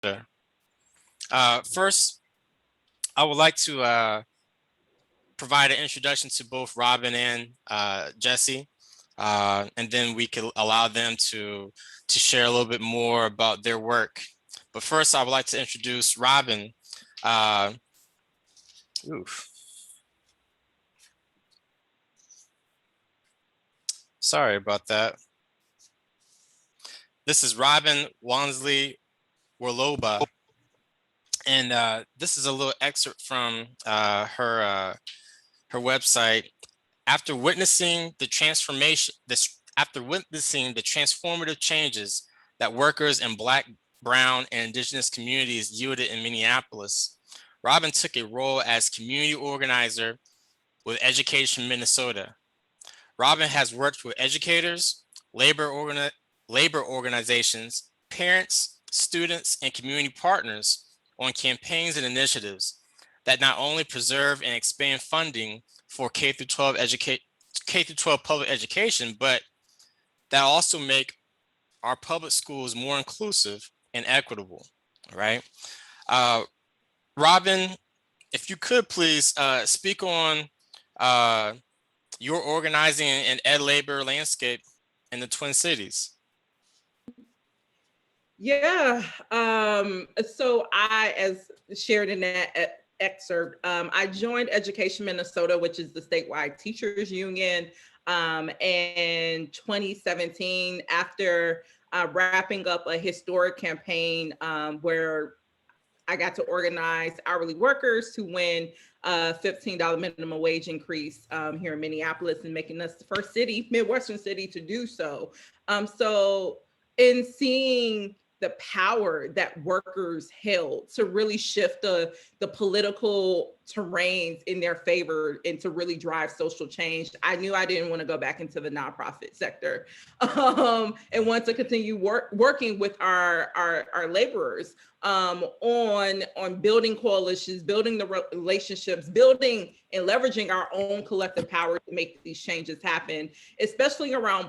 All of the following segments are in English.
Sure. First, I would like to provide an introduction to both Robin and Jesse, and then we could allow them to share a little bit more about their work. But first, I would like to introduce Robin. Uh, oof. Sorry about that. This is Robin Wonsley Worlobah, and this is a little excerpt from her website. After witnessing the transformative changes that workers in Black, Brown, and Indigenous communities yielded in Minneapolis, Robin took a role as community organizer with Education Minnesota. Robin has worked with educators, labor organizations, parents, students, and community partners on campaigns and initiatives that not only preserve and expand funding for K through 12 public education, but that also make our public schools more inclusive and equitable, right? Robin, if you could please speak on your organizing and ed labor landscape in the Twin Cities. Yeah. So as shared in that excerpt, I joined Education Minnesota, which is the statewide teachers union, in 2017 after wrapping up a historic campaign where I got to organize hourly workers to win a $15 minimum wage increase here in Minneapolis, and making us the first Midwestern city to do so. So in seeing the power that workers held to really shift the political terrains in their favor and to really drive social change, I knew I didn't want to go back into the nonprofit sector, and want to continue working with our laborers on building coalitions, building the relationships, building and leveraging our own collective power to make these changes happen, especially around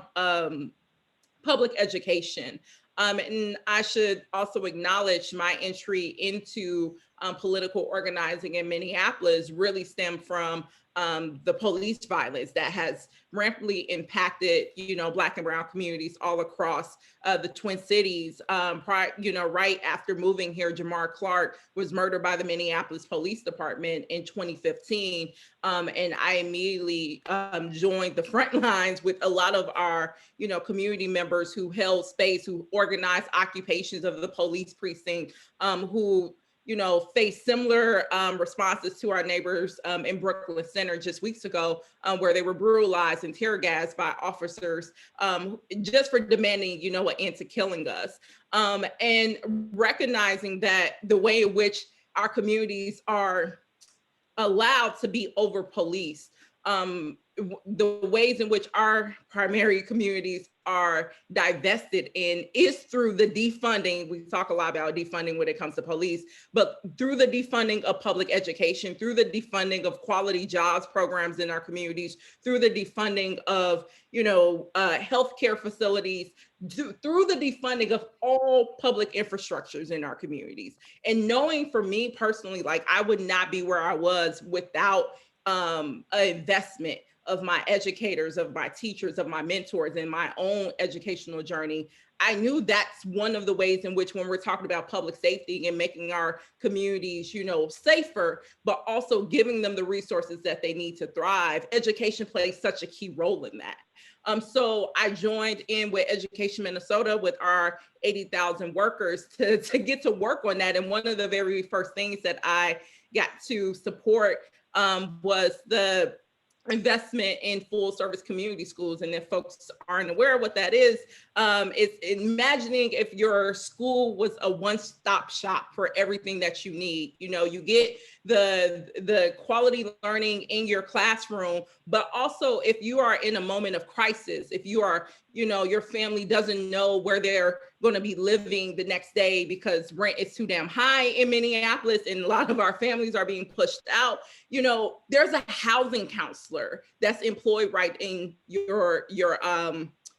public education. And I should also acknowledge my entry into political organizing in Minneapolis really stemmed from the police violence that has rampantly impacted, Black and Brown communities all across the Twin Cities. Right after moving here, Jamar Clark was murdered by the Minneapolis Police Department in 2015. And I immediately joined the front lines with a lot of our, community members who held space, who organized occupations of the police precinct, who face similar responses to our neighbors in Brooklyn Center just weeks ago, where they were brutalized and tear gassed by officers just for demanding, an end to killing us. And recognizing that the way in which our communities are allowed to be over policed, the ways in which our primary communities are divested in is through the defunding. We talk a lot about defunding when it comes to police, but through the defunding of public education, through the defunding of quality jobs programs in our communities, through the defunding of, healthcare facilities, through the defunding of all public infrastructures in our communities. And knowing for me personally, like I would not be where I was without an investment of my educators, of my teachers, of my mentors, in my own educational journey. I knew that's one of the ways in which, when we're talking about public safety and making our communities, safer, but also giving them the resources that they need to thrive, education plays such a key role in that. So I joined in with Education Minnesota with our 80,000 workers to get to work on that. And one of the very first things that I got to support was the investment in full service community schools. And if folks aren't aware of what that is, it's imagining if your school was a one-stop shop for everything that you need. You get the quality learning in your classroom, but also if you are in a moment of crisis, if you are, your family doesn't know where they're going to be living the next day because rent is too damn high in Minneapolis and a lot of our families are being pushed out, there's a housing counselor that's employed right in your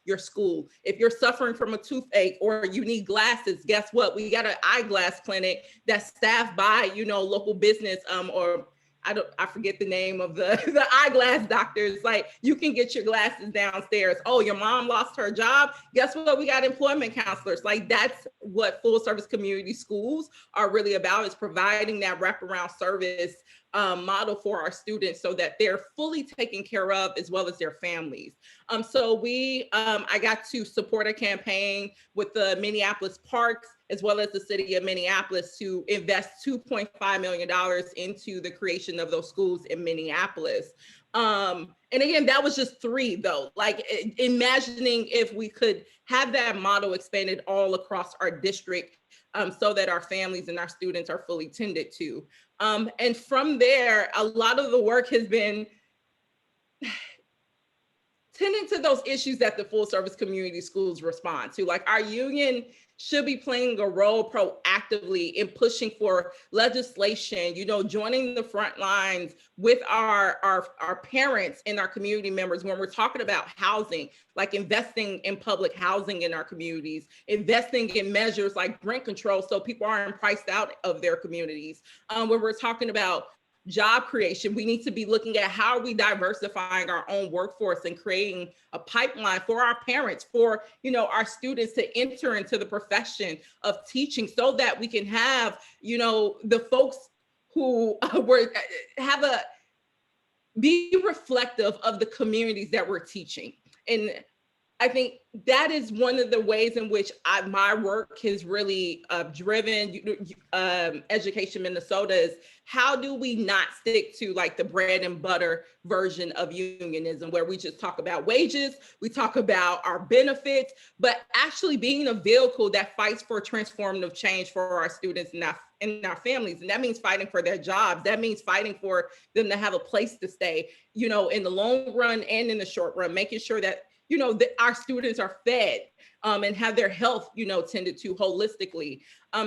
your school. If you're suffering from a toothache or you need glasses, guess what? We got an eyeglass clinic that's staffed by, local business, or I forget the name of the eyeglass doctors. Like, you can get your glasses downstairs. Oh, your mom lost her job. Guess what? We got employment counselors. Like, that's what full service community schools are really about, is providing that wraparound service model for our students so that they're fully taken care of, as well as their families. So I got to support a campaign with the Minneapolis Parks, as well as the city of Minneapolis, to invest $2.5 million into the creation of those schools in Minneapolis. And again, that was just 3 though. Like, imagining if we could have that model expanded all across our district, so that our families and our students are fully tended to. And from there, a lot of the work has been tending to those issues that the full service community schools respond to. Like, our union should be playing a role proactively in pushing for legislation, joining the front lines with our parents and our community members when we're talking about housing, like investing in public housing in our communities, investing in measures like rent control so people aren't priced out of their communities. When we're talking about job creation, we need to be looking at how are we diversifying our own workforce and creating a pipeline for our parents, for our students to enter into the profession of teaching, so that we can have the folks who be reflective of the communities that we're teaching. And I think that is one of the ways in which my work has really driven Education Minnesota, is how do we not stick to like the bread and butter version of unionism, where we just talk about wages, we talk about our benefits, but actually being a vehicle that fights for transformative change for our students and our families. And that means fighting for their jobs. That means fighting for them to have a place to stay, in the long run and in the short run, making sure that that our students are fed and have their health, tended to holistically.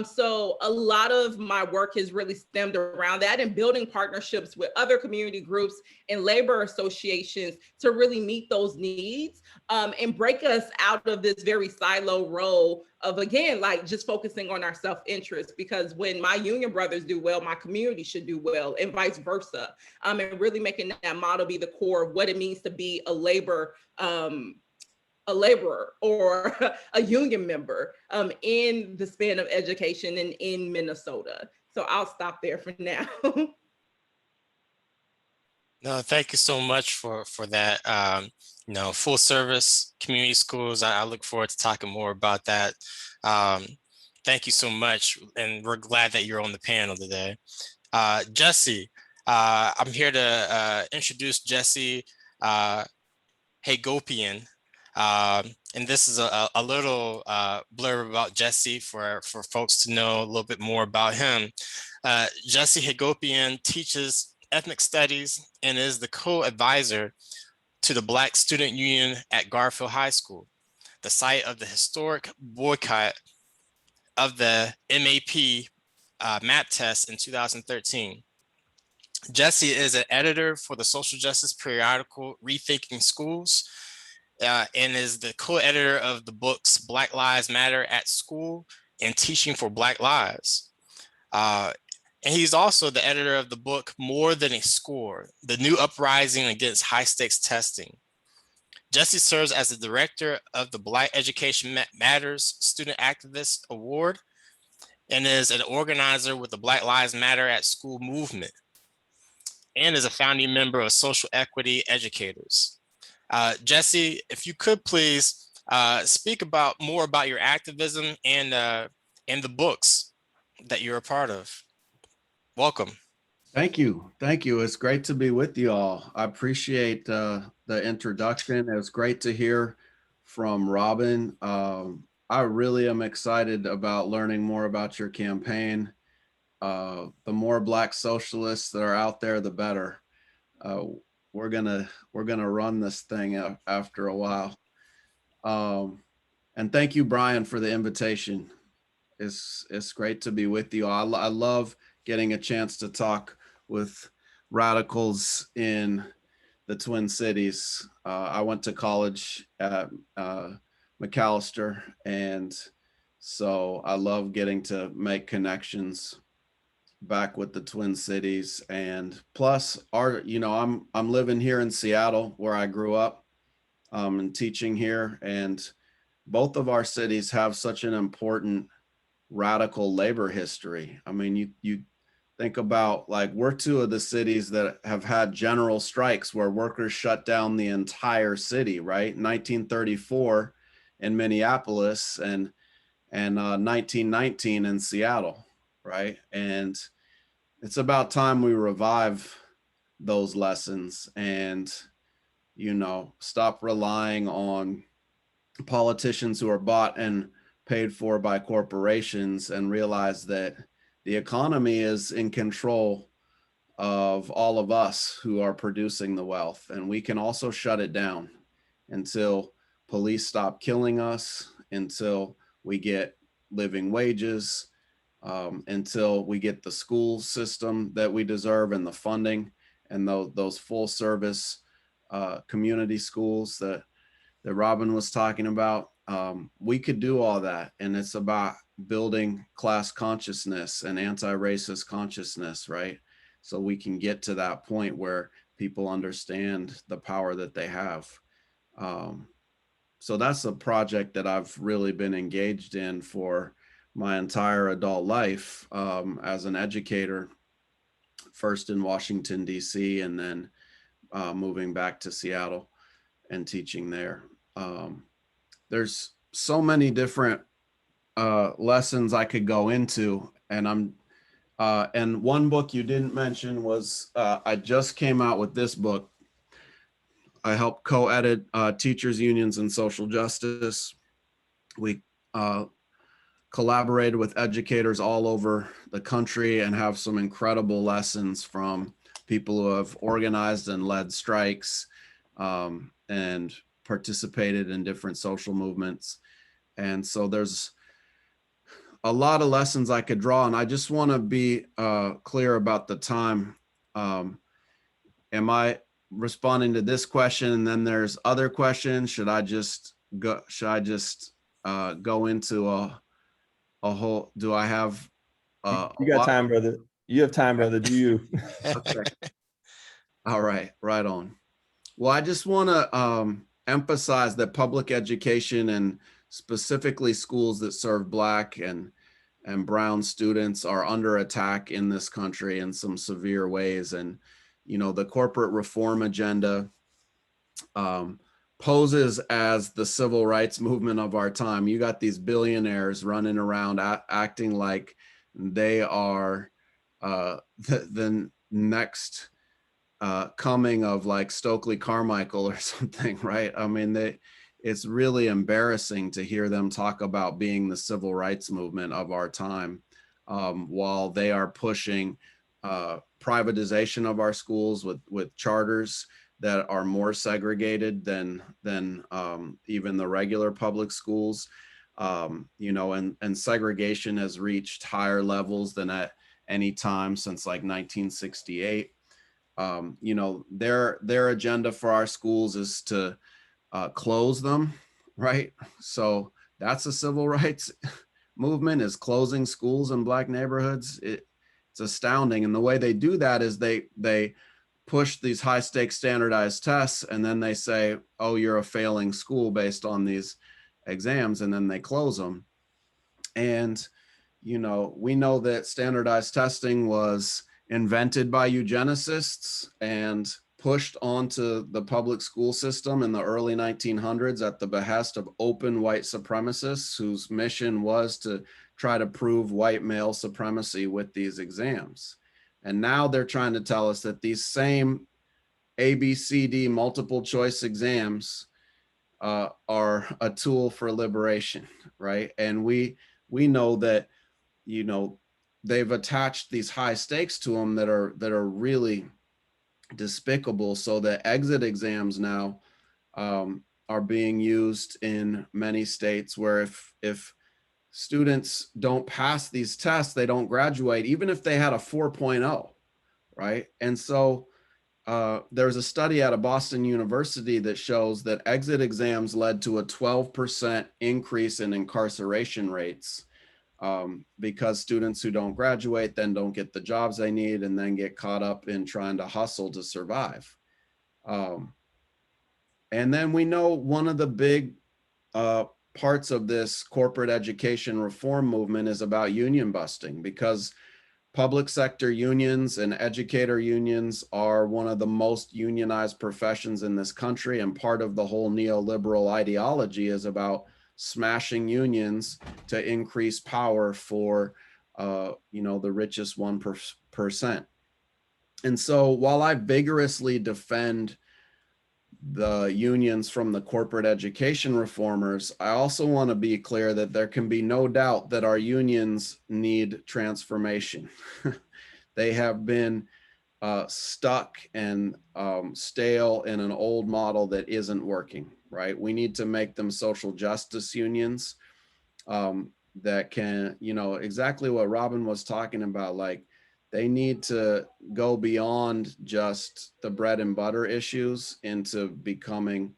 So a lot of my work has really stemmed around that, and building partnerships with other community groups and labor associations to really meet those needs, and break us out of this very silo role of, again, like just focusing on our self-interest, because when my union brothers do well, my community should do well, and vice versa. And really making that model be the core of what it means to be a laborer or a union member in the span of education and in Minnesota. So I'll stop there for now. No, thank you so much for that. Full service community schools. I look forward to talking more about that. Thank you so much, and we're glad that you're on the panel today. Jesse, I'm here to introduce Jesse Hagopian. And this is a little blurb about Jesse for folks to know a little bit more about him. Jesse Hagopian teaches ethnic studies and is the co-advisor to the Black Student Union at Garfield High School, the site of the historic boycott of the MAP map test in 2013. Jesse is an editor for the social justice periodical Rethinking Schools, and is the co-editor of the books Black Lives Matter at School and Teaching for Black Lives. And he's also the editor of the book More Than a Score, The New Uprising Against High Stakes Testing. Jesse serves as the director of the Black Education Matters Student Activist Award and is an organizer with the Black Lives Matter at School movement, and is a founding member of Social Equity Educators. Jesse, if you could please speak more about your activism and the books that you're a part of. Welcome. Thank you. Thank you. It's great to be with you all. I appreciate the introduction. It was great to hear from Robin. I really am excited about learning more about your campaign. The more Black socialists that are out there, the better. We're gonna run this thing after a while. And thank you, Brian, for the invitation. It's great to be with you. I love getting a chance to talk with radicals in the Twin Cities. I went to college at McAllister, and so I love getting to make connections back with the Twin Cities. And plus, I'm living here in Seattle where I grew up, and teaching here, and both of our cities have such an important radical labor history. I mean, you think about, like, we're two of the cities that have had general strikes where workers shut down the entire city, right? 1934 in Minneapolis, and 1919 in Seattle, right? And it's about time we revive those lessons and, stop relying on politicians who are bought and paid for by corporations, and realize that the economy is in control of all of us who are producing the wealth. And we can also shut it down until police stop killing us, until we get living wages, until we get the school system that we deserve and the funding, and those full service community schools that Robin was talking about. We could do all that. And it's about building class consciousness and anti-racist consciousness, right? So we can get to that point where people understand the power that they have. So that's a project that I've really been engaged in for my entire adult life, as an educator, first in Washington, D.C., and then moving back to Seattle and teaching there. There's so many different lessons I could go into, and and one book you didn't mention was, I just came out with this book. I helped co-edit Teachers Unions and Social Justice. We collaborated with educators all over the country and have some incredible lessons from people who have organized and led strikes, and participated in different social movements. And so there's a lot of lessons I could draw, and I just want to be clear about the time. Am I responding to this question and then there's other questions? Should I just go into a whole, do I have you got time, brother? You have time, brother. Do you? Okay. All right, right on. Well, I just want to emphasize that public education, and specifically schools that serve Black and brown students, are under attack in this country in some severe ways. And, the corporate reform agenda poses as the civil rights movement of our time. You got these billionaires running around acting like they are the next coming of, like, Stokely Carmichael or something, right? I mean, it's really embarrassing to hear them talk about being the civil rights movement of our time, while they are pushing privatization of our schools with charters that are more segregated than even the regular public schools. And segregation has reached higher levels than at any time since, like, 1968. Their agenda for our schools is to close them, right? So that's a civil rights movement, is closing schools in Black neighborhoods. It's astounding. And the way they do that is they push these high stakes standardized tests, and then they say, oh, you're a failing school based on these exams, and then they close them. And, we know that standardized testing was invented by eugenicists and pushed onto the public school system in the early 1900s at the behest of open white supremacists whose mission was to try to prove white male supremacy with these exams. And now they're trying to tell us that these same ABCD multiple choice exams are a tool for liberation, right? And we know that, they've attached these high stakes to them that are really despicable, so that exit exams now are being used in many states, where if students don't pass these tests, they don't graduate, even if they had a 4.0, right? And so there's a study out of Boston University that shows that exit exams led to a 12% increase in incarceration rates, because students who don't graduate then don't get the jobs they need and then get caught up in trying to hustle to survive. And then we know one of the big parts of this corporate education reform movement is about union busting, because public sector unions and educator unions are one of the most unionized professions in this country. And part of the whole neoliberal ideology is about smashing unions to increase power for, the richest 1%. And so while I vigorously defend the unions from the corporate education reformers, I also want to be clear that there can be no doubt that our unions need transformation. They have been stuck and stale in an old model that isn't working, right? We need to make them social justice unions that can, exactly what Robin was talking about, like they need to go beyond just the bread and butter issues into becoming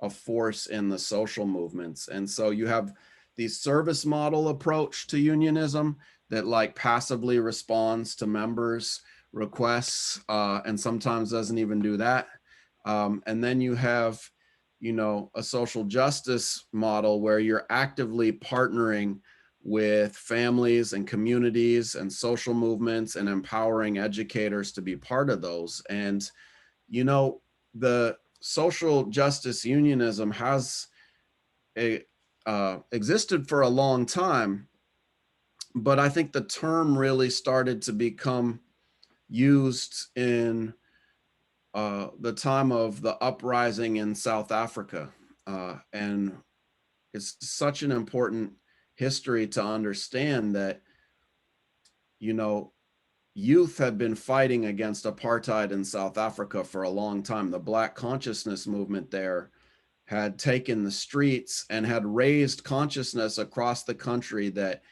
a force in the social movements. And so you have the service model approach to unionism that like passively responds to members' requests and sometimes doesn't even do that. And then you have, a social justice model where you're actively partnering with families and communities and social movements and empowering educators to be part of those. And, the social justice unionism has existed for a long time, but I think the term really started to become used in the time of the uprising in South Africa. And it's such an important history to understand that, youth had been fighting against apartheid in South Africa for a long time. The Black consciousness movement there had taken the streets and had raised consciousness across the country that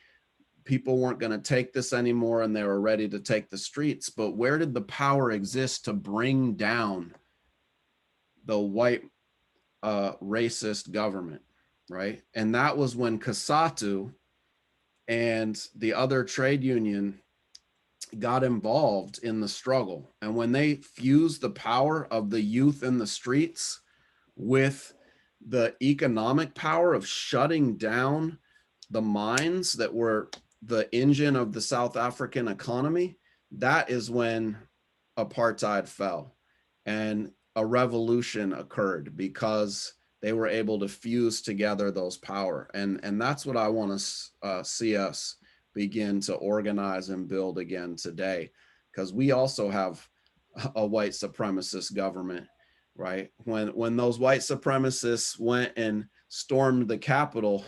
people weren't going to take this anymore and they were ready to take the streets. But where did the power exist to bring down the white racist government, right? And that was when COSATU and the other trade union got involved in the struggle. And when they fused the power of the youth in the streets with the economic power of shutting down the mines that were the engine of the South African economy, that is when apartheid fell and a revolution occurred, because they were able to fuse together those power. And that's what I want to see us begin to organize and build again today, because we also have a white supremacist government, right? When those white supremacists went and stormed the Capitol,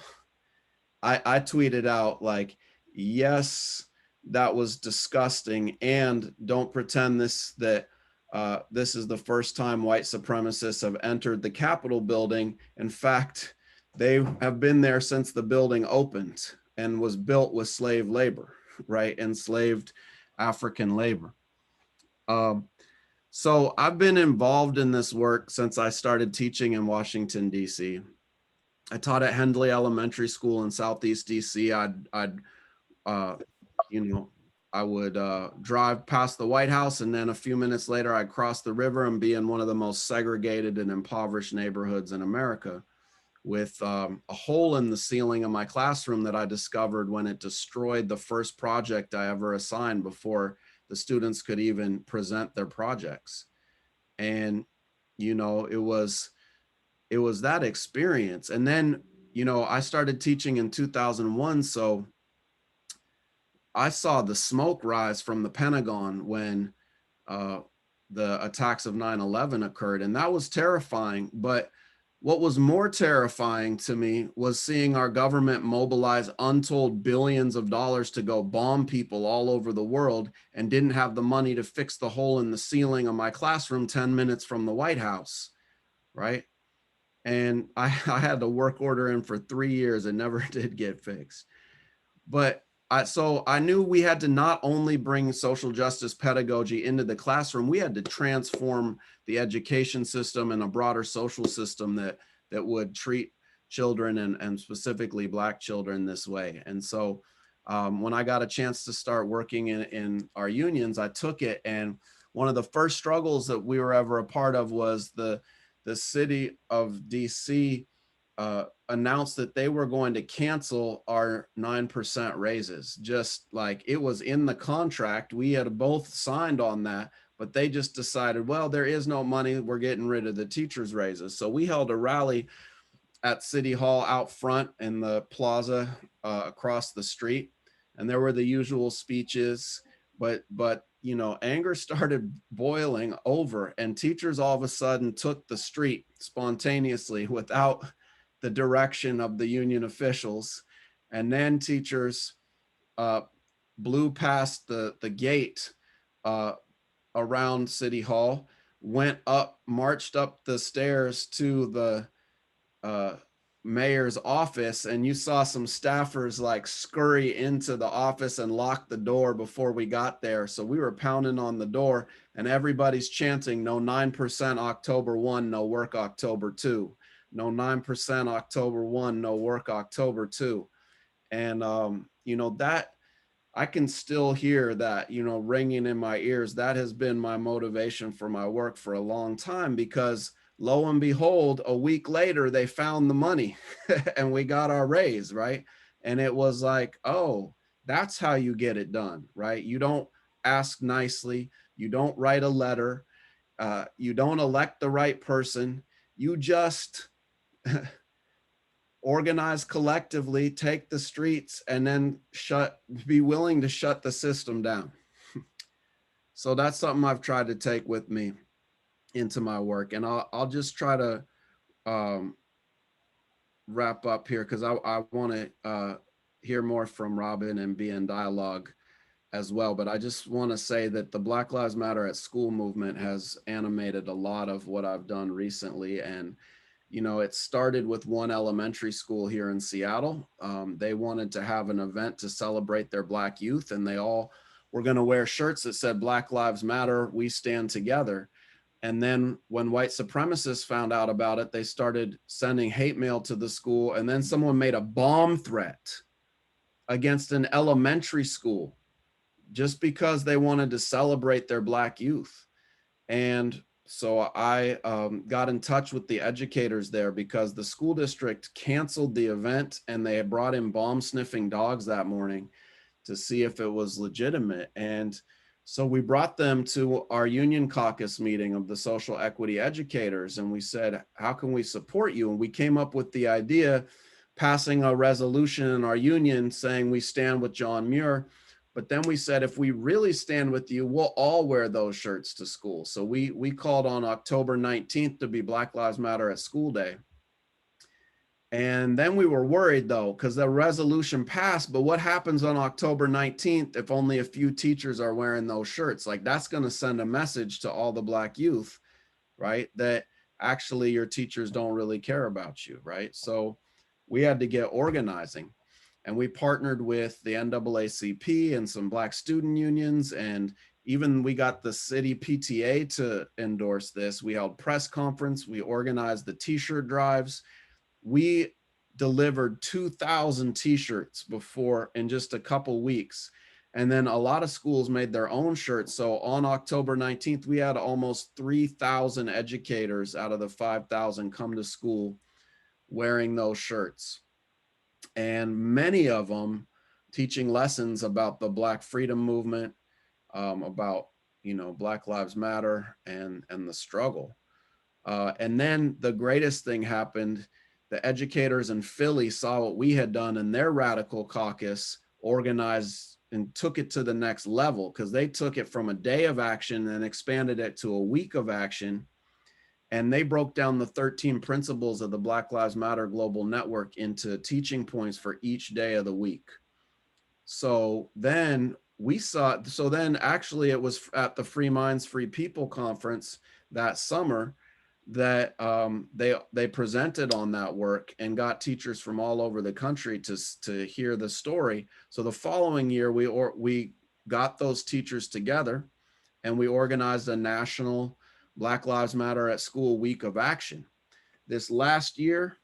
I tweeted out like, yes, that was disgusting, and don't pretend that this is the first time white supremacists have entered the Capitol building. In fact, they have been there since the building opened and was built with slave labor, right? Enslaved African labor. So I've been involved in this work since I started teaching in Washington, D.C. I taught at Hendley Elementary School in Southeast DC. I would drive past the White House, and then a few minutes later, I'd cross the river and be in one of the most segregated and impoverished neighborhoods in America, with a hole in the ceiling of my classroom that I discovered when it destroyed the first project I ever assigned before the students could even present their projects. And, it was that experience. And then, I started teaching in 2001. So I saw the smoke rise from the Pentagon when the attacks of 9/11 occurred. And that was terrifying. But what was more terrifying to me was seeing our government mobilize untold billions of dollars to go bomb people all over the world and didn't have the money to fix the hole in the ceiling of my classroom 10 minutes from the White House, right? And I had the work order in for 3 years and never did get fixed. But So I knew we had to not only bring social justice pedagogy into the classroom, we had to transform the education system and a broader social system that would treat children and specifically Black children this way. And so when I got a chance to start working in our unions, I took it. And one of the first struggles that we were ever a part of was the city of DC announced that they were going to cancel our 9% raises. Just like it was in the contract. We had both signed on that, but they just decided, well, there is no money. We're getting rid of the teachers' raises. So we held a rally at City Hall out front in the plaza across the street. And there were the usual speeches, but you know, anger started boiling over, and teachers all of a sudden took the street spontaneously without the direction of the union officials. And then teachers blew past the gate around City Hall, went up, marched up the stairs to the mayor's office, and you saw some staffers like scurry into the office and lock the door before we got there. So we were pounding on the door and everybody's chanting, no 9% October 1, no work October 2. No 9% October 1, no work October 2. And, you know, that I can still hear that, you know, ringing in my ears. That has been my motivation for my work for a long time, because lo and behold, a week later, they found the money and we got our raise, right? And it was like, oh, that's how you get it done, right? You don't ask nicely. You don't write a letter. You don't elect the right person. You just organize collectively, take the streets, and then be willing to shut the system down. So that's something I've tried to take with me into my work. And I'll just try to wrap up here, because I want to hear more from Robin and be in dialogue as well. But I just want to say that the Black Lives Matter at School movement has animated a lot of what I've done recently. And you know, it started with one elementary school here in Seattle. They wanted to have an event to celebrate their Black youth, and they all were going to wear shirts that said Black Lives Matter, we stand together. And then when white supremacists found out about it, they started sending hate mail to the school. And then someone made a bomb threat against an elementary school just because they wanted to celebrate their Black youth. And so I got in touch with the educators there, because the school district canceled the event and they had brought in bomb sniffing dogs that morning to see if it was legitimate. And so we brought them to our union caucus meeting of the social equity educators. And we said, how can we support you? And we came up with the idea, passing a resolution in our union saying we stand with John Muir. But then we said, if we really stand with you, we'll all wear those shirts to school. So we called on October 19th to be Black Lives Matter at School Day. And then we were worried though, because the resolution passed, but what happens on October 19th if only a few teachers are wearing those shirts? Like, that's going to send a message to all the Black youth, right? That actually your teachers don't really care about you, right? So we had to get organizing. And we partnered with the NAACP and some Black student unions, and even we got the city PTA to endorse this. We held press conference, we organized the t-shirt drives. We delivered 2,000 t-shirts before in just a couple weeks. And then a lot of schools made their own shirts. So on October 19th, we had almost 3,000 educators out of the 5,000 come to school wearing those shirts. And many of them teaching lessons about the Black freedom movement, about, you know, Black Lives Matter and the struggle. And then the greatest thing happened. The educators in Philly saw what we had done in their radical caucus, organized and took it to the next level, because they took it from a day of action and expanded it to a week of action. And they broke down the 13 principles of the Black Lives Matter Global Network into teaching points for each day of the week. So then actually it was at the Free Minds, Free People conference that summer that they presented on that work and got teachers from all over the country to hear the story. So the following year, we got those teachers together and we organized a national Black Lives Matter at School Week of Action. This last year,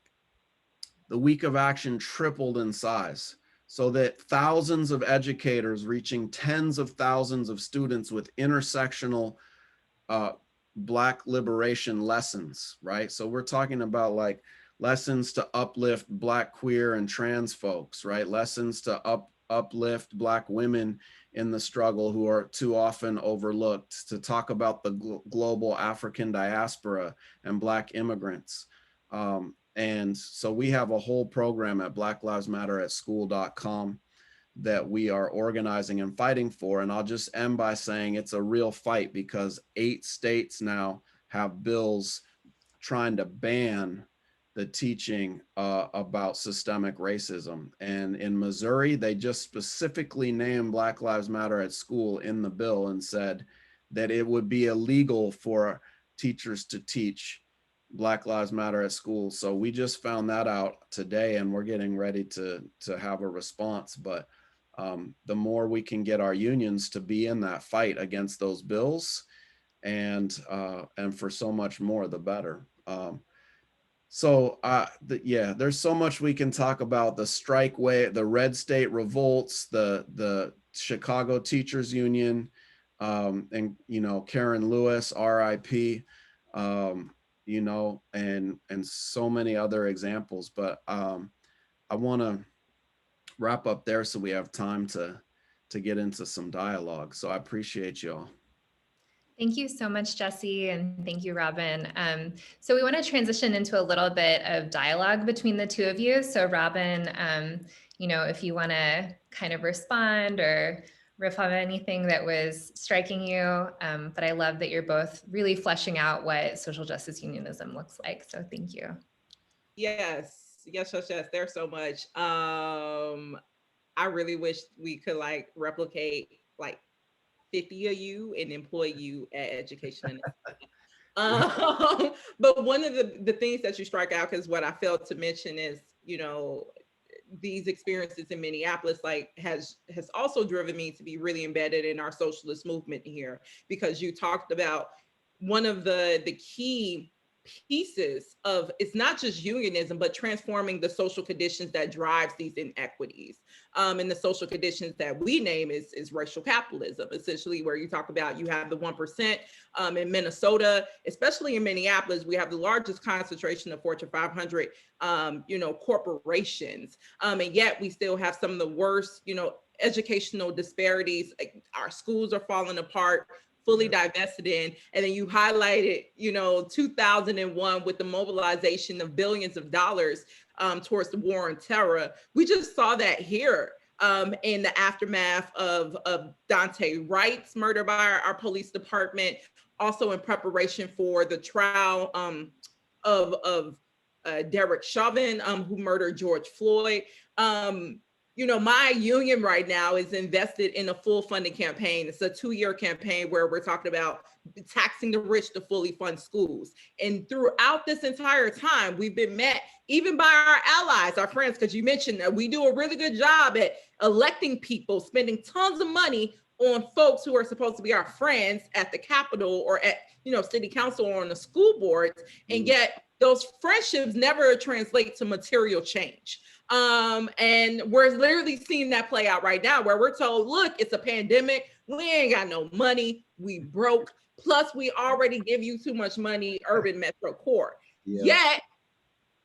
the Week of Action tripled in size, so that thousands of educators reaching tens of thousands of students with intersectional Black liberation lessons, right? So we're talking about like lessons to uplift Black, queer, and trans folks, right? Lessons to uplift Black women in the struggle who are too often overlooked, to talk about the global African diaspora and Black immigrants. And so we have a whole program at blacklivesmatteratschool.com that we are organizing and fighting for. And I'll just end by saying it's a real fight because 8 states now have bills trying to ban the teaching about systemic racism. And in Missouri, they just specifically named Black Lives Matter at School in the bill and said that it would be illegal for teachers to teach Black Lives Matter at school. So we just found that out today and we're getting ready to have a response. But the more we can get our unions to be in that fight against those bills and for so much more, the better. Yeah, there's so much we can talk about: the strike way, the red state revolts, the Chicago Teachers Union, and, you know, Karen Lewis, RIP, you know, and so many other examples. But I want to wrap up there so we have time to get into some dialogue. So I appreciate y'all. Thank you so much, Jesse, and thank you, Robin. So we want to transition into a little bit of dialogue between the two of you. So Robin, you know, if you want to kind of respond or riff on anything that was striking you, but I love that you're both really fleshing out what social justice unionism looks like. So thank you. Yes. There's so much. I really wish we could like replicate like 50 of you and employ you at Education. But one of the things that you strike out, because what I failed to mention is, you know, these experiences in Minneapolis like has also driven me to be really embedded in our socialist movement here, because you talked about one of the key pieces of, it's not just unionism, but transforming the social conditions that drives these inequities. And the social conditions that we name is racial capitalism, essentially, where you talk about, you have the 1% in Minnesota, especially in Minneapolis, we have the largest concentration of Fortune 500, you know, corporations. And yet we still have some of the worst, you know, educational disparities. Our schools are falling apart, fully divested in. And then you highlighted, you know, 2001 with the mobilization of billions of dollars towards the war on terror. We just saw that here in the aftermath of Dante Wright's murder by our police department, also in preparation for the trial of Derek Chauvin, who murdered George Floyd. You know, my union right now is invested in a full funding campaign. It's a 2-year campaign where we're talking about taxing the rich to fully fund schools. And throughout this entire time, we've been met even by our allies, our friends, because you mentioned that we do a really good job at electing people, spending tons of money on folks who are supposed to be our friends at the Capitol or at, you know, city council or on the school boards. And yet those friendships never translate to material change. And we're literally seeing that play out right now, where we're told, look, it's a pandemic, we ain't got no money, we broke, plus we already give you too much money, urban metro core. Yet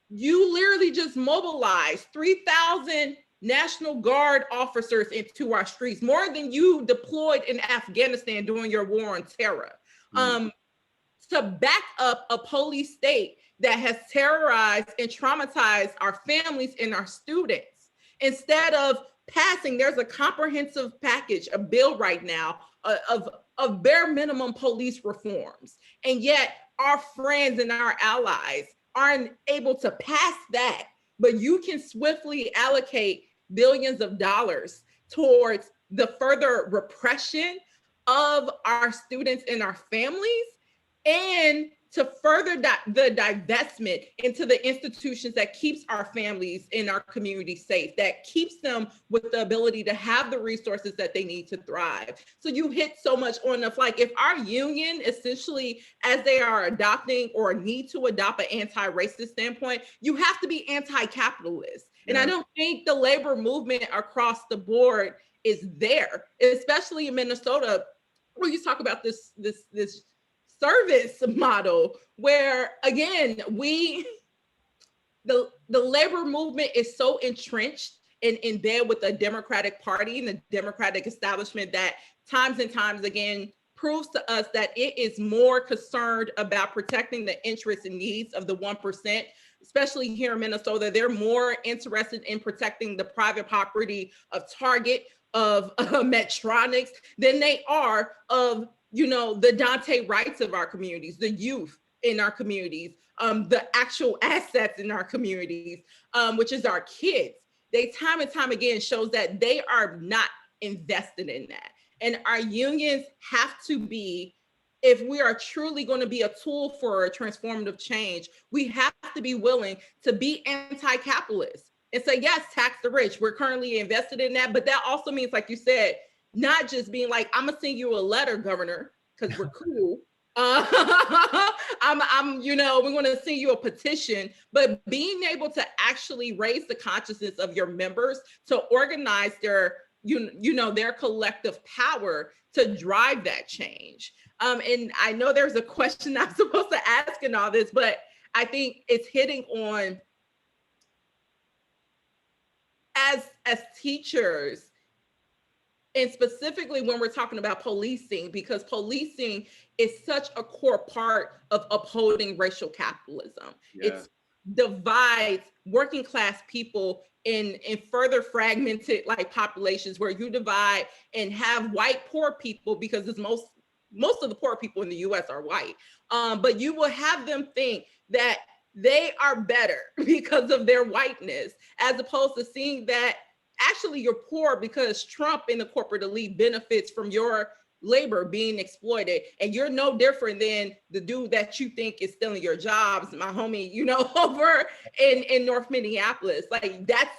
you literally just mobilized 3,000 National Guard officers into our streets, more than you deployed in Afghanistan during your war on terror, to back up a police state that has terrorized and traumatized our families and our students. Instead of passing, there's a comprehensive package, a bill right now of bare minimum police reforms. And yet our friends and our allies aren't able to pass that, but you can swiftly allocate billions of dollars towards the further repression of our students and our families, and to further the divestment into the institutions that keeps our families in our community safe, that keeps them with the ability to have the resources that they need to thrive. So you hit so much on the, like, if our union essentially, as they are adopting or need to adopt an anti-racist standpoint, you have to be anti-capitalist. And I don't think the labor movement across the board is there, especially in Minnesota, where you talk about this service model where, again, the labor movement is so entrenched and in bed with the Democratic Party and the Democratic establishment that times and times again proves to us that it is more concerned about protecting the interests and needs of the 1%, especially here in Minnesota. They're more interested in protecting the private property of Target, of Medtronics, than they are of, you know, the Dante rights of our communities, the youth in our communities, the actual assets in our communities, which is our kids. They time and time again shows that they are not invested in that. And our unions have to be, if we are truly going to be a tool for a transformative change, we have to be willing to be anti-capitalist and say, yes, tax the rich. We're currently invested in that. But that also means, like you said, not just being like, I'm gonna send you a letter, governor, because we're cool. You know, we're going to send you a petition, but being able to actually raise the consciousness of your members to organize their, you know, their collective power to drive that change. And I know there's a question I'm supposed to ask in all this, but I think it's hitting on, as teachers, and specifically when we're talking about policing, because policing is such a core part of upholding racial capitalism. Yeah. It divides working class people in further fragmented like populations, where you divide and have white poor people, because it's most of the poor people in the US are white. But you will have them think that they are better because of their whiteness, as opposed to seeing that actually you're poor because Trump and the corporate elite benefits from your labor being exploited, and you're no different than the dude that you think is stealing your jobs, my homie, you know, over in North Minneapolis. Like, that's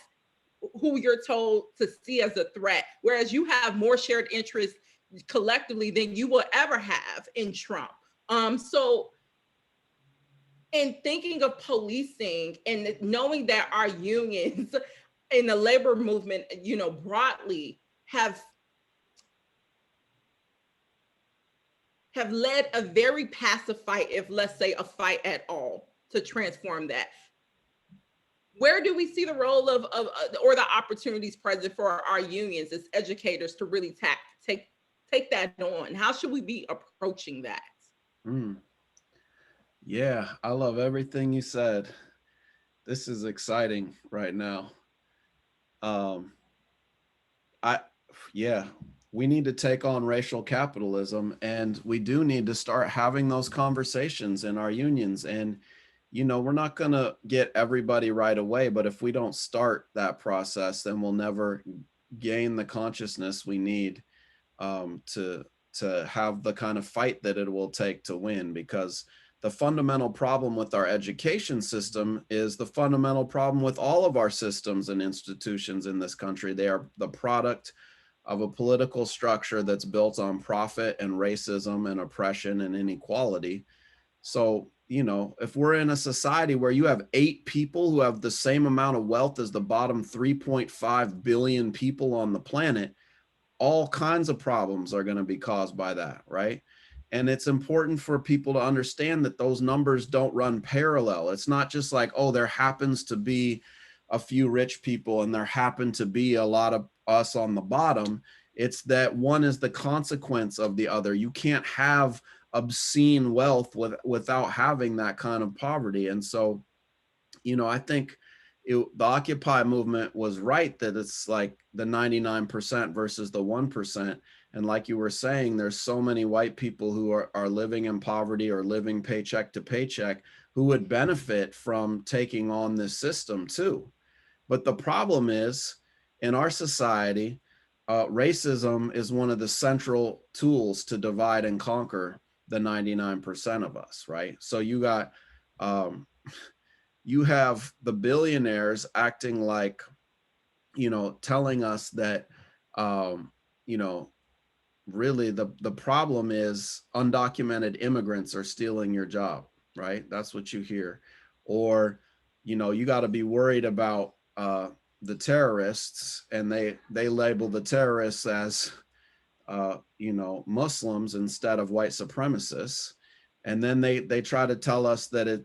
who you're told to see as a threat, whereas you have more shared interests collectively than you will ever have in Trump. So in thinking of policing and knowing that our unions in the labor movement, you know, broadly have led a very passive fight, if let's say a fight at all, to transform that. Where do we see the role of or the opportunities present for our unions as educators to really take that on? How should we be approaching that? Yeah, I love everything you said. This is exciting right now. We need to take on racial capitalism, and we do need to start having those conversations in our unions. And, you know, we're not going to get everybody right away, but if we don't start that process, then we'll never gain the consciousness we need to have the kind of fight that it will take to win. Because the fundamental problem with our education system is the fundamental problem with all of our systems and institutions in this country. They are the product of a political structure that's built on profit and racism and oppression and inequality. So, you know, if we're in a society where you have 8 people who have the same amount of wealth as the bottom 3.5 billion people on the planet, all kinds of problems are going to be caused by that, right? And it's important for people to understand that those numbers don't run parallel. It's not just like, oh, there happens to be a few rich people and there happen to be a lot of us on the bottom. It's that one is the consequence of the other. You can't have obscene wealth without having that kind of poverty. And so, you know, I think the Occupy movement was right that it's like the 99% versus the 1%. And like you were saying, there's so many white people who are living in poverty or living paycheck to paycheck who would benefit from taking on this system too. But the problem is, in our society, racism is one of the central tools to divide and conquer the 99% of us, right? So you got, you have the billionaires acting like, you know, telling us that, you know, really the problem is undocumented immigrants are stealing your job, right? That's what you hear. Or, you know, you got to be worried about the terrorists, and they label the terrorists as, you know, Muslims instead of white supremacists. And then they try to tell us that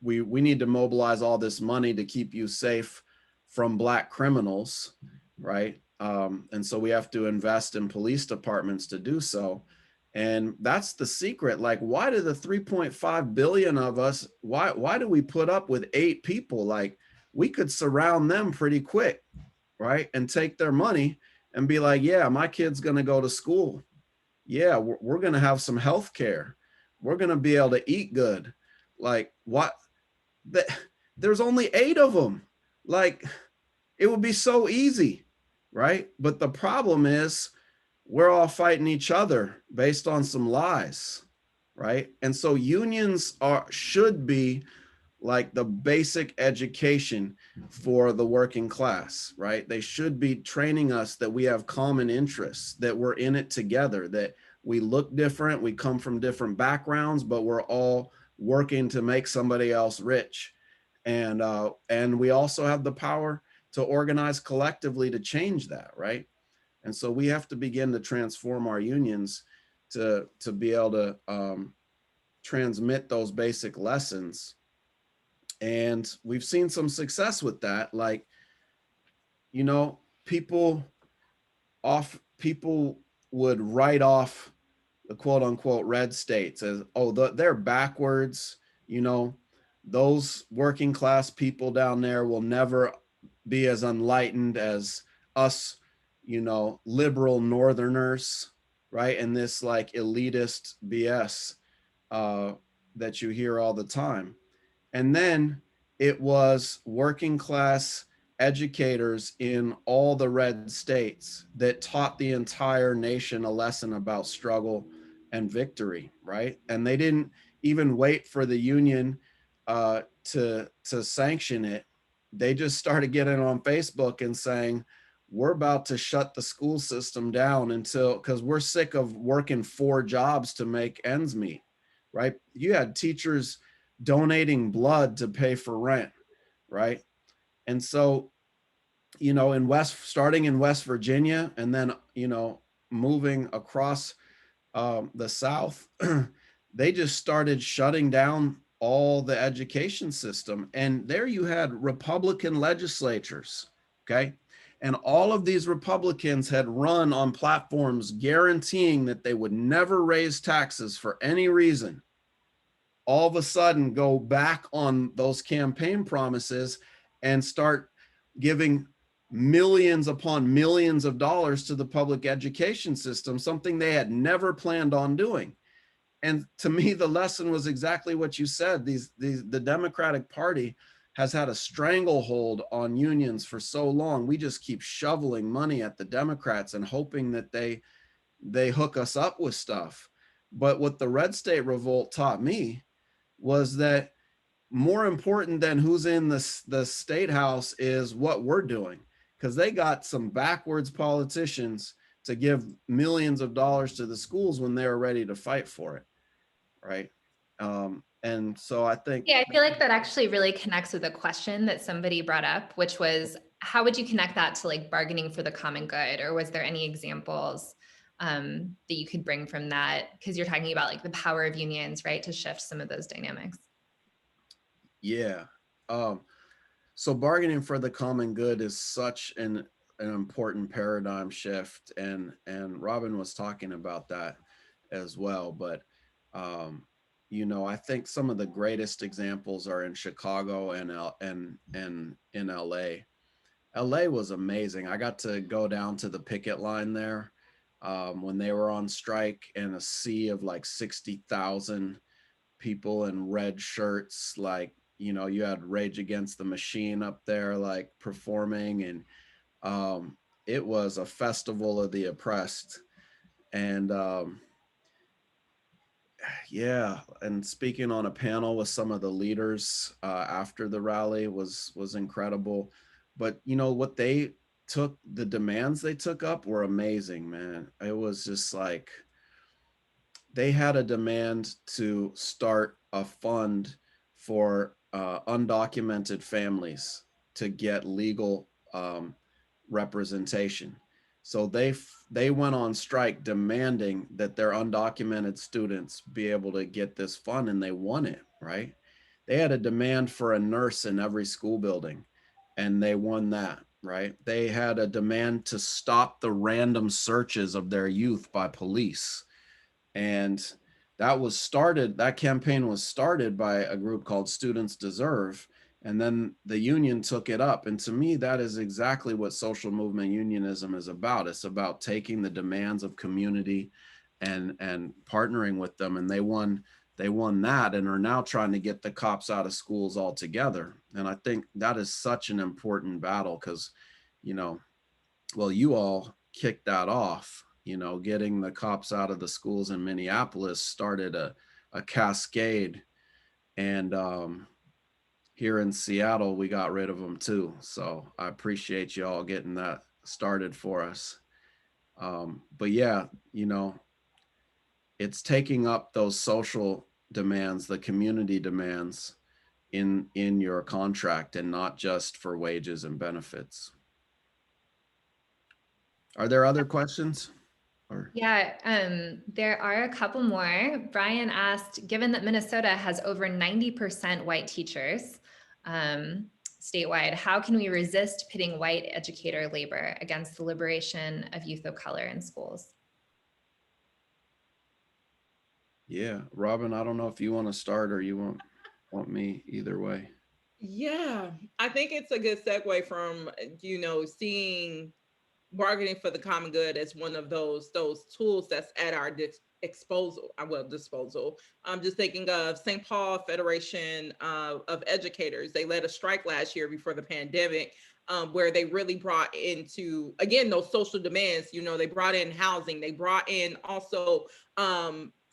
we need to mobilize all this money to keep you safe from Black criminals, right? And so we have to invest in police departments to do so. And that's the secret. Like, why do the 3.5 billion of us, why do we put up with 8 people? Like, we could surround them pretty quick, right? And take their money and be like, yeah, my kid's going to go to school. Yeah, we're going to have some health care. We're going to be able to eat good. Like, what? There's only 8 of them. Like, it would be so easy, right? But the problem is we're all fighting each other based on some lies, right? And so unions should be like the basic education for the working class, right? They should be training us that we have common interests, that we're in it together, that we look different, we come from different backgrounds, but we're all working to make somebody else rich. And we also have the power to organize collectively to change that, right? And so we have to begin to transform our unions to be able to transmit those basic lessons. And we've seen some success with that. Like, you know, people would write off the quote unquote red states as, oh, they're backwards. You know, those working class people down there will never be as enlightened as us, you know, liberal Northerners, right? And this like elitist BS that you hear all the time. And then it was working class educators in all the red states that taught the entire nation a lesson about struggle and victory, right? And they didn't even wait for the union to sanction it. They just started getting on Facebook and saying, we're about to shut the school system down because we're sick of working 4 jobs to make ends meet, right? You had teachers donating blood to pay for rent, right? And so, you know, starting in West Virginia and then, you know, moving across the South, they just started shutting down all the education system. And there you had Republican legislatures, okay? And all of these Republicans had run on platforms guaranteeing that they would never raise taxes for any reason. All of a sudden go back on those campaign promises and start giving millions upon millions of dollars to the public education system, something they had never planned on doing. And to me, the lesson was exactly what you said. The Democratic Party has had a stranglehold on unions for so long. We just keep shoveling money at the Democrats and hoping that they hook us up with stuff. But what the Red State Revolt taught me was that more important than who's in the state house is what we're doing, because they got some backwards politicians to give millions of dollars to the schools when they were ready to fight for it, right? And so I think, yeah, I feel like that actually really connects with a question that somebody brought up, which was, how would you connect that to like bargaining for the common good? Or was there any examples that you could bring from that? Because you're talking about like the power of unions, right, to shift some of those dynamics. yeah. So bargaining for the common good is such an important paradigm shift, and Robin was talking about that as well. But you know, I think some of the greatest examples are in Chicago and in LA. LA was amazing. I got to go down to the picket line there when they were on strike, and a sea of like 60,000 people in red shirts. Like, you know, you had Rage Against the Machine up there like performing, and it was a festival of the oppressed. And yeah, and speaking on a panel with some of the leaders after the rally was incredible. But you know what they took, the demands they took up were amazing, man. It was just like they had a demand to start a fund for undocumented families to get legal representation. So they went on strike demanding that their undocumented students be able to get this fund, and they won it, right? They had a demand for a nurse in every school building, and they won that, right? They had a demand to stop the random searches of their youth by police. And that campaign was started by a group called Students Deserve. And then the union took it up. And to me, that is exactly what social movement unionism is about. It's about taking the demands of community and partnering with them. And they won that, and are now trying to get the cops out of schools altogether. And I think that is such an important battle because, you all kicked that off. Getting the cops out of the schools in Minneapolis started a cascade. And here in Seattle, we got rid of them too. So I appreciate you all getting that started for us. But yeah, it's taking up those social demands, the community demands in your contract, and not just for wages and benefits. Are there other questions? Yeah, there are a couple more. Brian asked, given that Minnesota has over 90% white teachers statewide, how can we resist pitting white educator labor against the liberation of youth of color in schools? Yeah, Robin, I don't know if you want to start or you want me, either way. Yeah, I think it's a good segue from, seeing bargaining for the common good as one of those tools that's at our disposal. I'm just thinking of St. Paul Federation of Educators. They led a strike last year before the pandemic, where they really brought into, again, those social demands. They brought in housing. They brought in also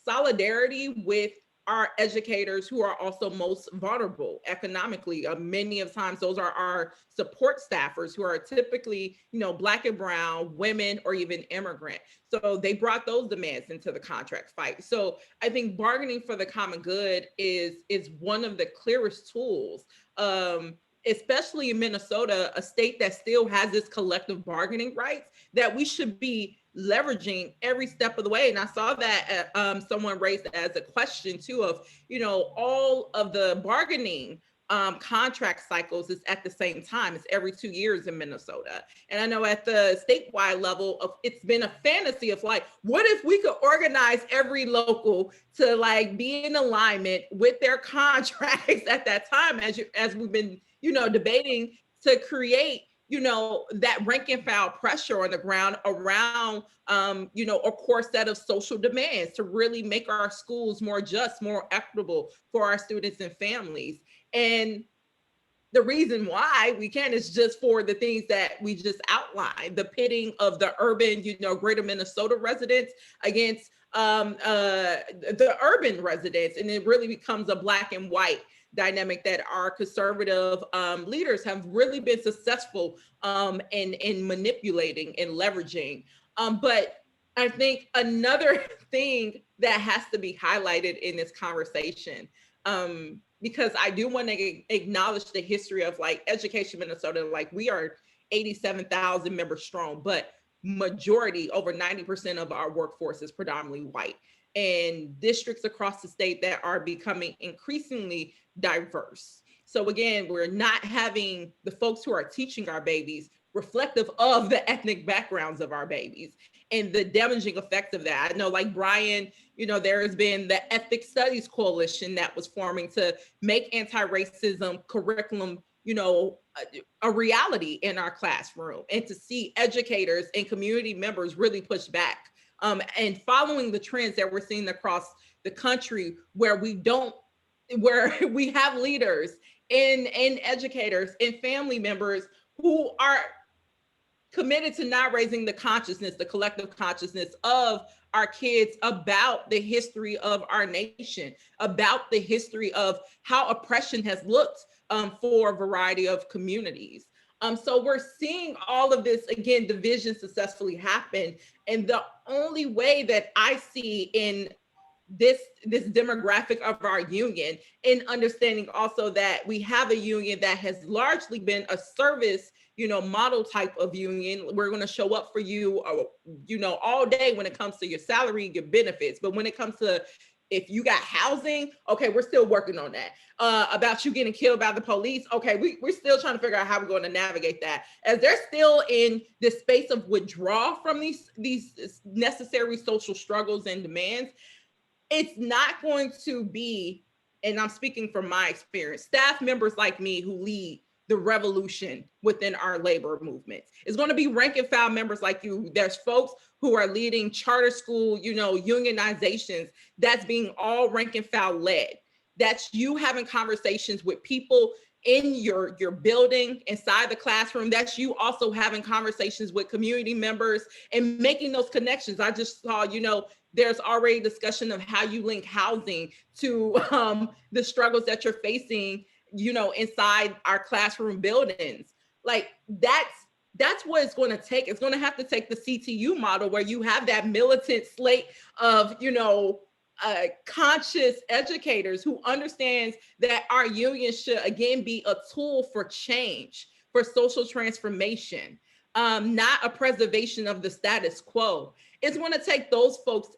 solidarity with our educators who are also most vulnerable economically. Many of times those are our support staffers who are typically, Black and brown, women, or even immigrant. So they brought those demands into the contract fight. So I think bargaining for the common good is one of the clearest tools, especially in Minnesota, a state that still has its collective bargaining rights, that we should be leveraging every step of the way. And I saw that someone raised as a question too of, all of the bargaining contract cycles is at the same time. It's every 2 years in Minnesota. And I know at the statewide level, it's been a fantasy of like, what if we could organize every local to like be in alignment with their contracts at that time, as we've been, debating, to create that rank and file pressure on the ground around, a core set of social demands to really make our schools more just, more equitable for our students and families. And the reason why we can is just for the things that we just outlined, the pitting of the urban, greater Minnesota residents against the urban residents. And it really becomes a Black and white dynamic that our conservative leaders have really been successful in manipulating and leveraging. But I think another thing that has to be highlighted in this conversation, because I do want to acknowledge the history of like Education Minnesota. Like, we are 87,000 members strong, but majority, over 90% of our workforce is predominantly white, and districts across the state that are becoming increasingly diverse. So again, we're not having the folks who are teaching our babies reflective of the ethnic backgrounds of our babies and the damaging effects of that. I know, like Brian, there has been the Ethnic Studies Coalition that was forming to make anti-racism curriculum, a reality in our classroom, and to see educators and community members really push back. And following the trends that we're seeing across the country, where we have leaders and educators and family members who are committed to not raising the consciousness, the collective consciousness of our kids about the history of our nation, about the history of how oppression has looked for a variety of communities. So we're seeing all of this, again, division successfully happen. And the only way that I see in this demographic of our union, in understanding also that we have a union that has largely been a service, model type of union. We're going to show up for you, all day when it comes to your salary, your benefits. But when it comes to if you got housing, okay, we're still working on that. About you getting killed by the police, okay, we're still trying to figure out how we're going to navigate that. As they're still in this space of withdrawal from these necessary social struggles and demands, it's not going to be, and I'm speaking from my experience, staff members like me who lead the revolution within our labor movement. It's going to be rank and file members like you. There's folks who are leading charter school, unionizations that's being all rank and file led. That's you having conversations with people in your building, inside the classroom. That's you also having conversations with community members and making those connections. I just saw, there's already discussion of how you link housing to the struggles that you're facing, inside our classroom buildings. Like that's what it's going to take. It's going to have to take the CTU model where you have that militant slate of, conscious educators who understands that our union should again be a tool for change, for social transformation, not a preservation of the status quo. It's going to take those folks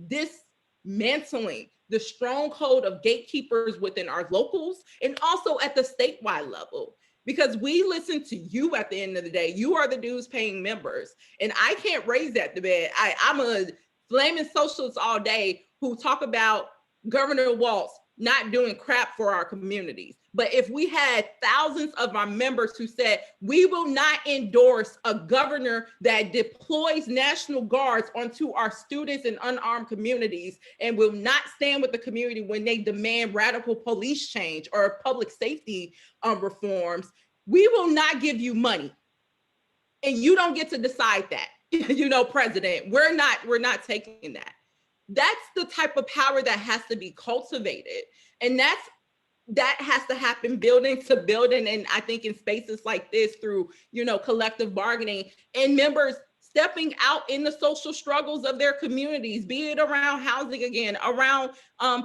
dismantling the stronghold of gatekeepers within our locals and also at the statewide level. Because we listen to you at the end of the day. You are the dues paying members. And I can't raise that debate. I'm a flaming socialist all day who talk about Governor Walz not doing crap for our communities. But if we had thousands of our members who said, we will not endorse a governor that deploys National Guards onto our students and unarmed communities and will not stand with the community when they demand radical police change or public safety reforms, we will not give you money. And you don't get to decide that, President. We're not taking that. That's the type of power that has to be cultivated. And that has to happen building to building. And I think in spaces like this through, collective bargaining and members stepping out in the social struggles of their communities, be it around housing again, around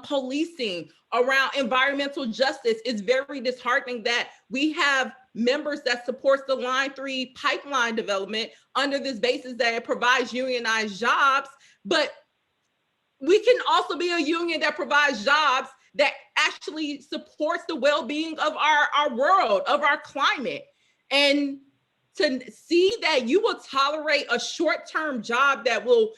policing, around environmental justice. It's very disheartening that we have members that supports the Line 3 pipeline development under this basis that it provides unionized jobs, but we can also be a union that provides jobs that actually supports the well-being of our world, of our climate. And to see that you will tolerate a short-term job that will,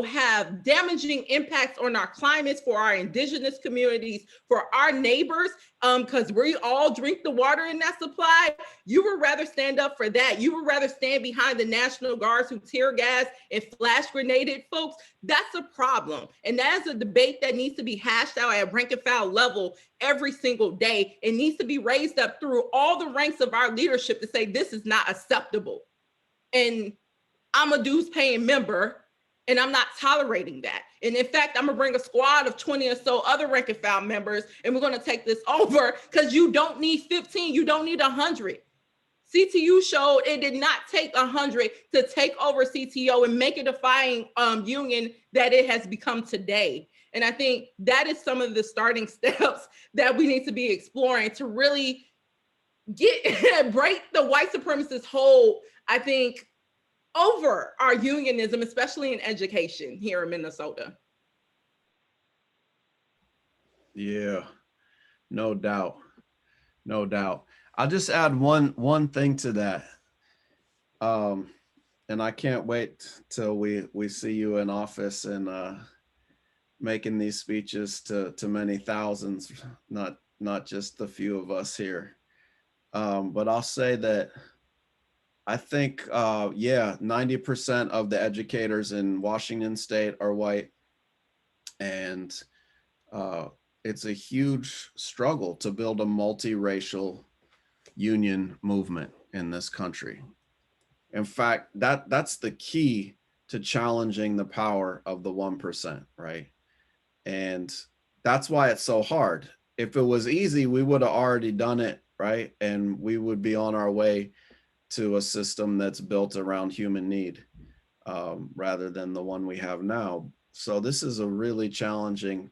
have damaging impacts on our climates, for our indigenous communities, for our neighbors, because we all drink the water in that supply, you would rather stand up for that. You would rather stand behind the National Guards who tear gas and flash grenaded folks. That's a problem. And that is a debate that needs to be hashed out at rank and file level every single day. It needs to be raised up through all the ranks of our leadership to say, this is not acceptable. And I'm a dues paying member, and I'm not tolerating that. And in fact, I'm gonna bring a squad of 20 or so other rank and file members, and we're gonna take this over, because you don't need 15, you don't need 100. CTU showed it did not take 100 to take over CTO and make it a fighting union that it has become today. And I think that is some of the starting steps that we need to be exploring to really break the white supremacist hold, I think, over our unionism, especially in education here in Minnesota. Yeah, no doubt. No doubt. I'll just add one thing to that. And I can't wait till we see you in office and making these speeches to many thousands, not just the few of us here. But I'll say that I think, 90% of the educators in Washington State are white, and it's a huge struggle to build a multiracial union movement in this country. In fact, that's the key to challenging the power of the 1%, right? And that's why it's so hard. If it was easy, we would have already done it, right? And we would be on our way to a system that's built around human need, rather than the one we have now. So this is a really challenging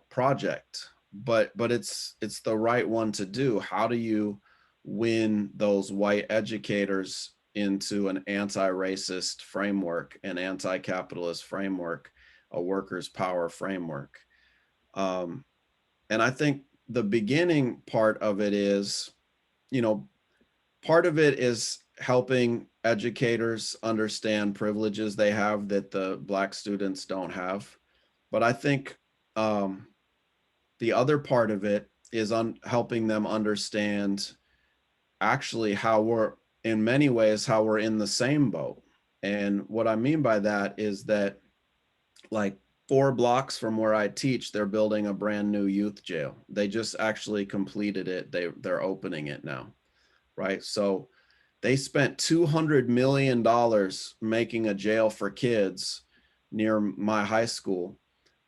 project, but it's the right one to do. How do you win those white educators into an anti-racist framework, an anti-capitalist framework, a workers' power framework? And I think the beginning part of it is, part of it is helping educators understand privileges they have that the Black students don't have. But I think the other part of it is helping them understand actually how we're, in many ways, how we're in the same boat. And what I mean by that is that, like, 4 blocks from where I teach, they're building a brand new youth jail. They just actually completed it. They're opening it now, right? So they spent $200 million making a jail for kids near my high school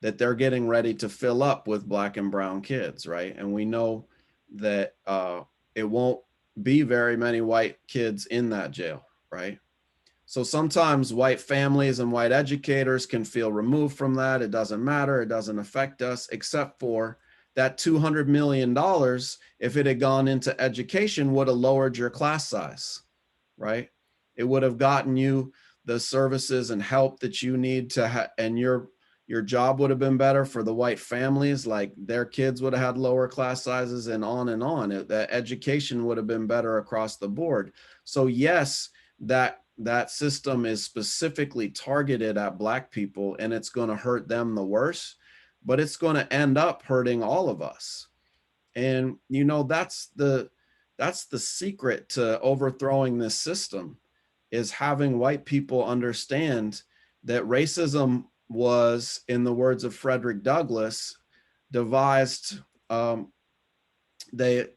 that they're getting ready to fill up with Black and brown kids, right? And we know that it won't be very many white kids in that jail, right? So sometimes white families and white educators can feel removed from that. It doesn't matter. It doesn't affect us, except for that $200 million, if it had gone into education, would have lowered your class size, right? It would have gotten you the services and help that you need to have, and your job would have been better for the white families, like their kids would have had lower class sizes, and on and on. The education would have been better across the board. So yes, that system is specifically targeted at Black people, and it's going to hurt them the worst, but it's going to end up hurting all of us. And that's the secret to overthrowing this system, is having white people understand that racism was, in the words of Frederick Douglass, devised. They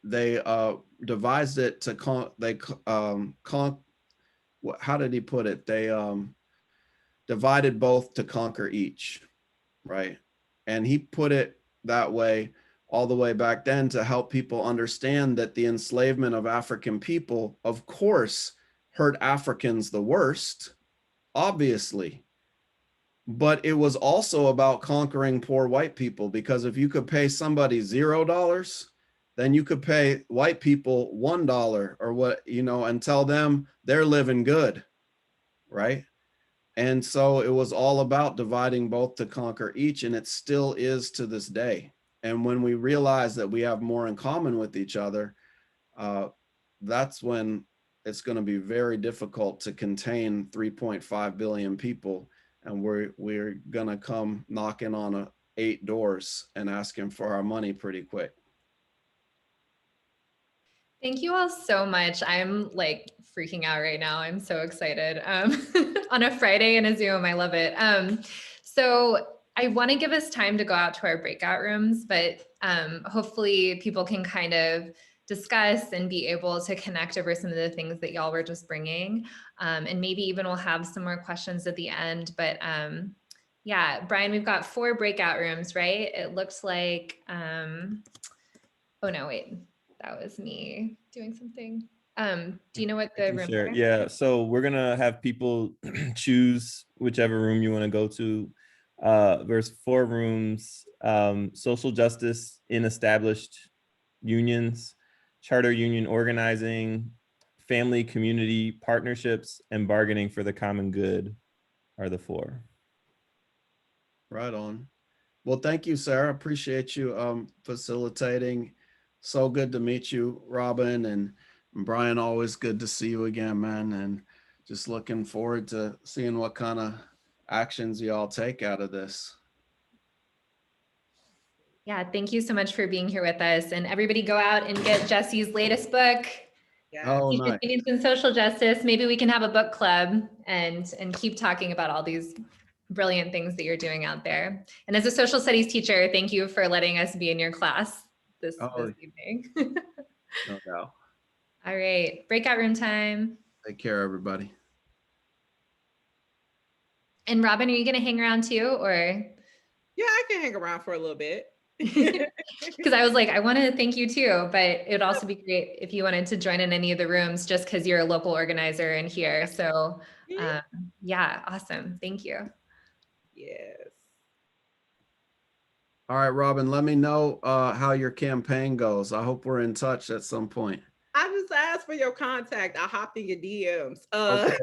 devised it to how did he put it? They divided both to conquer each, right? And he put it that way all the way back then to help people understand that the enslavement of African people, of course, hurt Africans the worst, obviously. But it was also about conquering poor white people, because if you could pay somebody $0, then you could pay white people $1 or what, and tell them they're living good, right? And so it was all about dividing both to conquer each, and it still is to this day. And when we realize that we have more in common with each other, that's when it's going to be very difficult to contain 3.5 billion people. And we're going to come knocking on 8 doors and asking for our money pretty quick. Thank you all so much. I'm like freaking out right now. I'm so excited on a Friday in a Zoom. I love it. So I want to give us time to go out to our breakout rooms, but hopefully people can kind of discuss and be able to connect over some of the things that y'all were just bringing. And maybe even we'll have some more questions at the end. But yeah, Brian, we've got 4 breakout rooms, right? It looks like, oh no, wait. That was me doing something. Do you know what the room? Sure. Yeah. So we're gonna have people choose whichever room you want to go to. There's 4 rooms: social justice in established unions, charter union organizing, family community partnerships, and bargaining for the common good are the 4. Right on. Well, thank you, Sarah. Appreciate you facilitating. So good to meet you, Robin, and Brian. Always good to see you again, man. And just looking forward to seeing what kind of actions y'all take out of this. Yeah, thank you so much for being here with us. And everybody go out and get Jesse's latest book. Yeah. Oh, nice. Unions and Social Justice. Maybe we can have a book club and keep talking about all these brilliant things that you're doing out there. And as a social studies teacher, thank you for letting us be in your class this evening. No doubt. All right, breakout room time. Take care, everybody. And Robin, are you going to hang around too, or? Yeah, I can hang around for a little bit. Because I was like, I want to thank you too, but it'd also be great if you wanted to join in any of the rooms just because you're a local organizer in here. So yeah, awesome. Thank you. Yes. All right, Robin, let me know how your campaign goes. I hope we're in touch at some point. I just asked for your contact. I hopped in your DMs. Okay.